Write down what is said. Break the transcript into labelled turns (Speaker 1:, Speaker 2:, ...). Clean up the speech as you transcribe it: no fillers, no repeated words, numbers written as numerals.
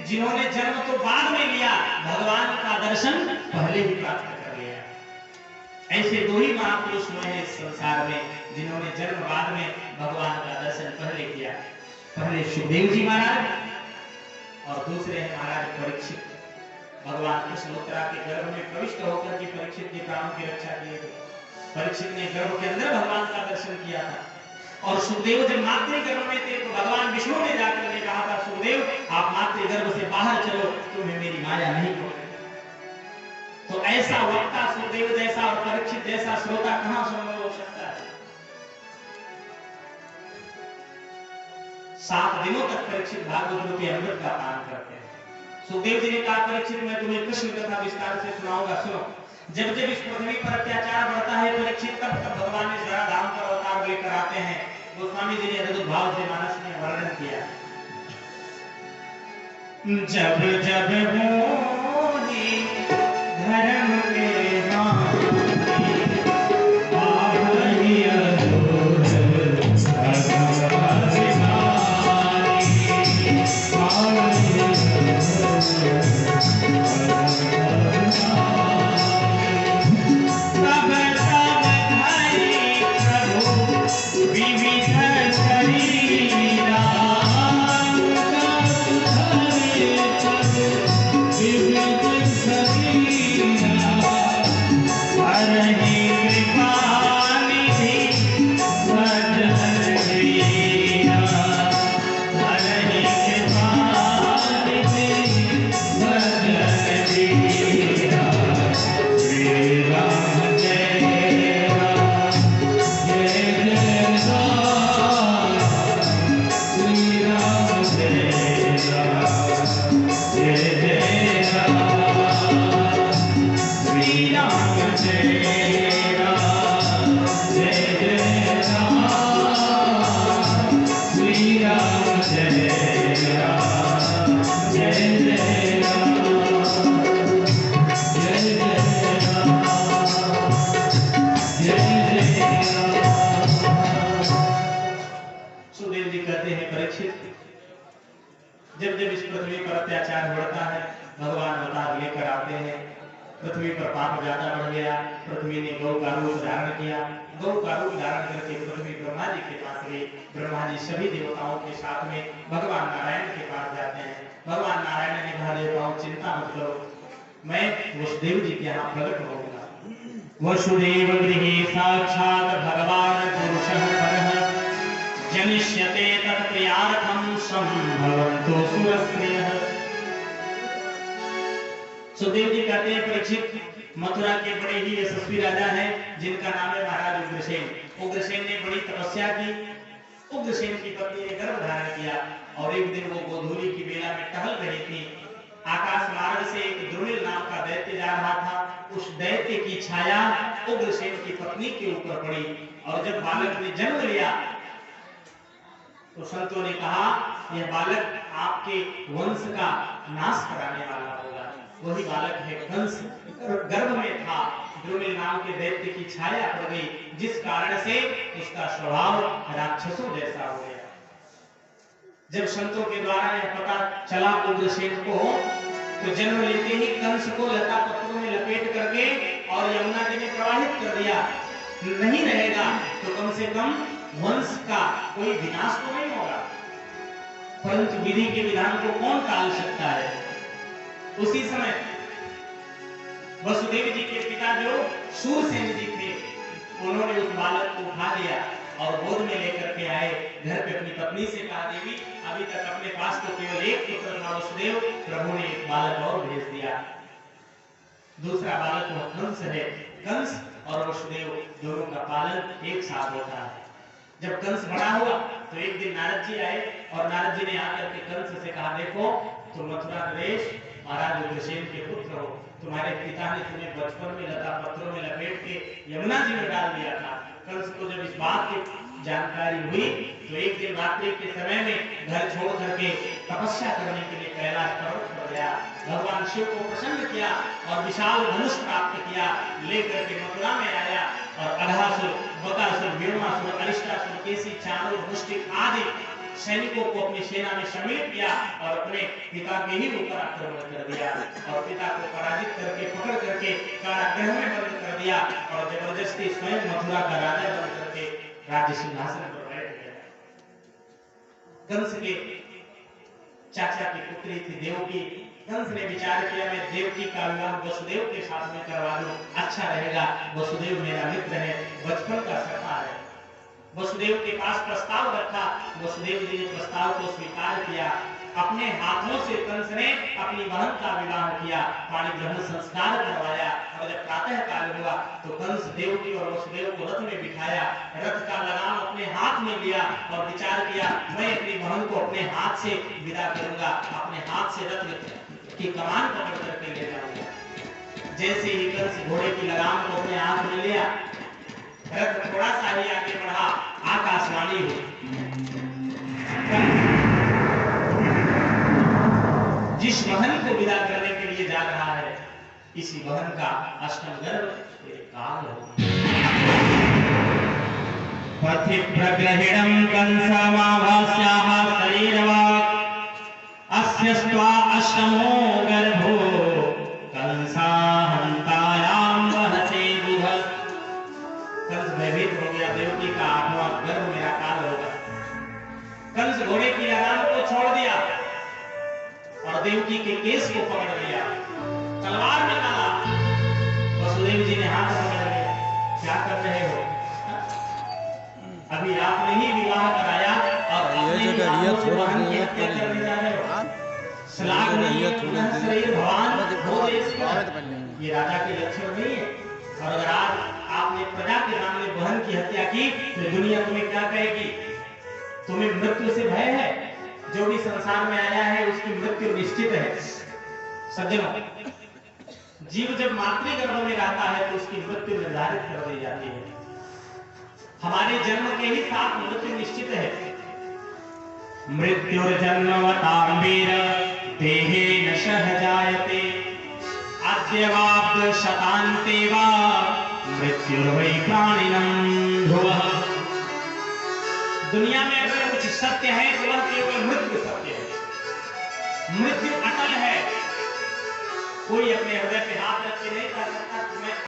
Speaker 1: जिन्होंने जन्म तो बाद में लिया, भगवान का दर्शन पहले ही प्राप्त कर लिया। ऐसे दो ही महापुरुष हुए हैं इस संसार में जिन्होंने जन्म बाद में भगवान का दर्शन पहले किया। पहले सुखदेव जी महाराज और दूसरे हैं महाराज परीक्षित। भगवान कृष्णोत्तरा के गर्भ में प्रविष्ट होकर के परीक्षित के प्राणों की रक्षा किए थे। परीक्षित ने गर्भ के अंदर भगवान का दर्शन किया था, और सुखदेव जब मातृगर्भ में थे तो भगवान विष्णु ने जाकर के कहा था, सुखदेव आप मातृगर्भ से बाहर चलो, तुम्हें मेरी माया नहीं पकड़ेगी। तो ऐसा वक्ता सुखदेव जैसा और परीक्षित जैसा श्रोता कहां संभव हो सकता है। 7 दिनों तक परीक्षित भागवत रूपी अमृत का पान करते हैं। सुखदेव जी ने कहा, परीक्षित मैं तुम्हें कृष्ण कथा विस्तार से सुनाऊंगा, सुनो। जब जब इस पृथ्वी पर अत्याचार बढ़ता है परीक्षित, तब तब भगवान इस धराधाम पर अवतार लेकर आते हैं। गोस्वामी जी ने अद्भुत भाव से मानस में वर्णन किया। जब जब होने धर्म के नाम पृथ्वी पर पाप ज्यादा बढ़ गया। पृथ्वी ने गौ का रूप धारण किया। गौ का रूप धारण करके पृथ्वी ब्रह्मा जी के पास गई। ब्रह्मा जी सभी देवताओं के साथ में भगवान नारायण के पास जाते हैं। भगवान नारायण ने कहा, देवताओं चिंता मत करो, मैं वसुदेव जी के यहाँ प्रकट होऊंगा। वसुदेव गृहे साक्षात भगवान पुरुषः परः जनिष्यते तत्प्रियार्थं संभवन्तो सुरस्त्रियः। सुखदेव जी कहते हैं, परीक्षित मथुरा के बड़े ही यशस्वी राजा हैं जिनका नाम है महाराज उग्रसेन। उग्रसेन ने बड़ी तपस्या की। उग्रसेन की पत्नी ने गर्भ धारण किया और एक दिन वो गोधूली की बेला में टहल रही थी। आकाश मार्ग से एक द्रुमिल नाम का दैत्य जा रहा था। उस दैत्य की छाया उग्रसेन की पत्नी के ऊपर पड़ी, और जब बालक ने जन्म लिया तो संतों ने कहा, यह बालक आपके वंश का नाश कराने वाला होगा। वही बालक है कंस। गर्भ में था, द्रुमिल नाम के दैत्य की छाया पड़ गई, जिस कारण से उसका स्वभाव राक्षसों जैसा हो गया। जब संतों के द्वारा यह पता चला उग्रसेन को, तो जन्म लेते ही कंस को लता पत्रों में लपेट करके और यमुना जी में प्रवाहित कर दिया। नहीं रहेगा तो कम से कम वंश का कोई विनाश तो नहीं होगा। परंतु विधि के विधान को कौन टाल सकता है। उसी समय वसुदेव जी के पिता जो शूरसेन जी थे, उन्होंने उस बालक को उठा लिया और गोद में लेकर के आए। घर पे अपनी पत्नी से कहा, देवी अभी तक अपने पास तो केवल एक पुत्र था वसुदेव, प्रभु ने एक बालक और भेज दिया। दूसरा बालक वो कंस है। कंस और वसुदेव दोनों का पालन एक साथ होता है। जब कंस बड़ा हुआ तो एक दिन नारद जी आए और नारद जी ने आकर के कंस से कहा, देखो तुम मथुरा नरेश महाराज उग्रसेन के पुत्र हो, तुम्हारे पिता ने तुम्हें बचपन में लता पत्रों में लपेट के यमुना जी में डाल दिया था। कंस को जब इस बात की जानकारी हुई तो एक दिन रात्रि के समय में घर छोड़ करके तपस्या करने के लिए कैलाश पर्वत पर गया। भगवान शिव को प्रसन्न किया और विशाल धनुष प्राप्त किया, लेकर के मथुरा में आया और अघासुर, बकासुर, व्योमासुर, अरिष्टासुर, केसी, चाणूर, मुष्टिक आदि सैनिकों को अपनी सेना में शामिल किया और अपने पिता के ही ऊपर आक्रमण कर दिया और पिता को पराजित करके पकड़ करके कारागृह में बंद कर दिया और जबरदस्ती स्वयं मथुरा का राजा बन करके राज्य सिंहासन पर बैठ गया। कंस के चाचा की पुत्री थी देवकी। कंस ने विचार किया मैं देवकी का विवाह वसुदेव के साथ में करवा दूं, अच्छा रहेगा। वसुदेव मेरा मित्र है, बचपन का सखा है। वसुदेव के पास प्रस्ताव रखा, वसुदेव जी ने प्रस्ताव को स्वीकार किया। अपने हाथों से कंस ने अपनी बहन का विवाह किया, पाणी ग्रहण संस्कार करवाया और जब प्रातः काल हुआ तो कंस देवकी और वसुदेव को रथ में बिठाया, रथ का लगाम अपने हाथ में लिया और विचार किया मैं अपनी बहन को अपने हाथ से विदा करूंगा, अपने हाथ से रथ की कमान पकड़ करके ले जाऊंगा। जैसे ही कंस घोड़े की लगाम को अपने हाथ में लिया, रथ थोड़ा सा ही आगे बढ़ा, आकाशवाणी हुई, जिस बहन को विदा करने के लिए जा रहा है इसी बहन का अष्टम गर्भ काल हो। पथि प्रग्रहिणं कंसमाभास्याः शरीरवाक् अस्यस्त्वा अष्टमो गर्भो कंसाहन्तायां वहते बुधः। कंस भयभीत हो गया, देवकी का आठवां गर्भ मेरा काल होगा। कंस घोड़े की लगाम को छोड़ दिया और देवकी के केस को पकड़ लिया, तलवार निकाला। वसुदेव जी ने हाथ पकड़ लिया, क्या कर रहे हो? अभी आपने ही विवाह कराया और अपने ही हाथों से बहन की हत्या करने जा रहे हो। श्लाघ नहीं है, शरीर भगवान हो देश का, ये राजा के लक्षण नहीं है। और अगर आज आपने प्रजा के सामने बहन की हत्या की तो दुनिया तुम्हें क्या कहेगी? तुम्हें मृत्यु से भय है? जो भी संसार में आया है उसकी मृत्यु निश्चित है। सज्जनों, जीव जब मातृगर्भ में रहता है तो उसकी मृत्यु निर्धारित कर दी जाती है। हमारे जन्म के ही साथ मृत्यु निश्चित है। मृत्युर्जन्मवतां वीर देहेन सहजायते अद्यवाब्द शतान्ते वा मृत्युर्वै प्राणिनं ध्रुवः। दुनिया में अगर कुछ सत्य है तो वह केवल मृत्यु सत्य है। मृत्यु अटल है, कोई अपने हृदय पे हाथ रख के नहीं कर सकता